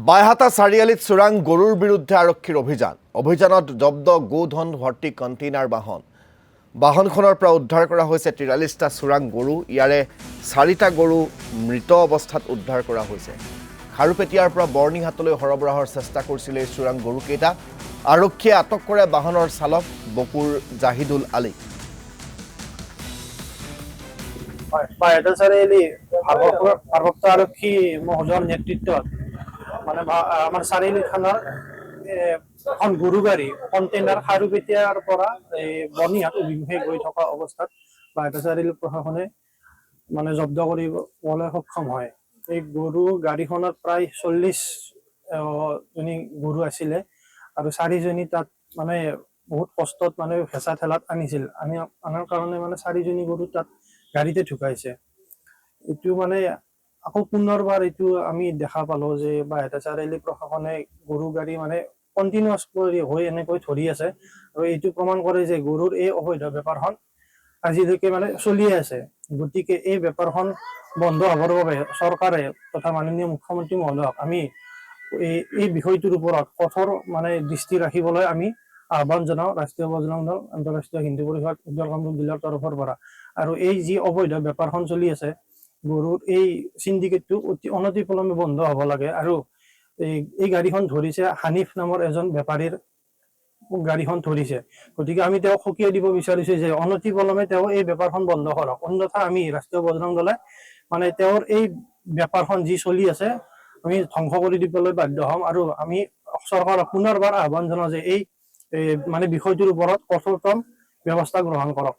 বাইহাটা চাৰিআলিত চোৰাং গৰুৰ বিৰুদ্ধে আৰক্ষীৰ অভিযানত জব্দ গোধন ভৰ্তি কণ্টেইনাৰ বাহনখনৰ পৰা উদ্ধাৰ কৰা হৈছে ৪৩টা চোৰাং গৰু। ইয়াৰে ৪টা গৰু মৃত অৱস্থাত উদ্ধাৰ কৰা হৈছে। খাৰুপেটীয়াৰ পৰা বৰ্ণিহাটলৈ সৰবৰাহৰ চেষ্টা কৰিছিল এই চোৰাং গৰুকেইটা। আৰক্ষীয়ে আটক কৰে বাহনৰ চালক বকুৰ জাহিদুল আলী। বাইহাটা চাৰিআলি ভাৰপ্ৰাপ্ত আৰক্ষী মহোদয়ৰ নেতৃত্বত মানে আমাৰ চাৰিআলি থানাৰ এখন গৰু গাড়ী কণ্টেইনাৰ খাৰুপেটীয়াৰ পৰা বৰ্ণিহাট অভিমুখে গৈ থকা অৱস্থাত বাইহাটা চাৰিআলি প্ৰশাসনে মানে জব্দ কৰিবলৈ সক্ষম হয়। এই গৰু গাড়ীখনত প্ৰায় ৪০ জনী গৰু আছিলে আৰু ৪জনী তাত মানে বহুত কষ্টত মানে হেঁচা ঠেলাত আনাৰ কাৰণে মানে ৪জনী গৰু তাত গাড়ীতে ঢুকাইছে। এইটো মানে আকৌ পুনৰবাৰ এইটো আমি দেখা পালো যে বাইহাটা চাৰিআলি প্ৰশাসনে গৰু গাড়ী মানে কণ্টিনিউৱাছ কৰি হৈ এনেকৈ ধৰি আছে আৰু এইটো প্ৰমাণ কৰে যে গৰুৰ এই অবৈধ বেপাৰখন আজিলৈকে মানে চলিয়ে আছে। গতিকে এই বেপাৰখন বন্ধ হ'বৰ বাবে চৰকাৰে তথা মাননীয় মুখ্যমন্ত্ৰী মহোদয়ক আমি এই বিষয়টোৰ ওপৰত কঠোৰ মানে দৃষ্টি ৰাখিবলৈ আমি আহ্বান জনাওঁ ৰাষ্ট্ৰীয় বজৰং দল, আন্তঃৰাষ্ট্ৰীয় হিন্দু পৰিষদ, উত্তৰ কামৰূপ জিলাৰ তৰফৰ পৰা। আৰু এই যি অবৈধ বেপাৰখন চলি আছে গৰুৰ এই চিণ্ডিকেটটো অনতিপলমে বন্ধ হ'ব লাগে। আৰু এই গাড়ীখন ধৰিছে হানিফ নামৰ এজন বেপাৰীৰ গাড়ীখন ধৰিছে। গতিকে আমি তেওঁক সকীয়াই দিব বিচাৰিছো যে অনতিপলমে তেওঁ এই বেপাৰখন বন্ধ কৰক, অন্যথা আমি ৰাষ্ট্ৰীয় বজৰং দলে মানে তেওঁৰ এই বেপাৰখন যি চলি আছে আমি ধ্বংস কৰি দিবলৈ বাধ্য হ'ম। আৰু আমি চৰকাৰক পুনৰবাৰ আহ্বান জনাওঁ যে এই মানে বিষয়টোৰ ওপৰত কঠোৰতম ব্যৱস্থা গ্ৰহণ কৰক।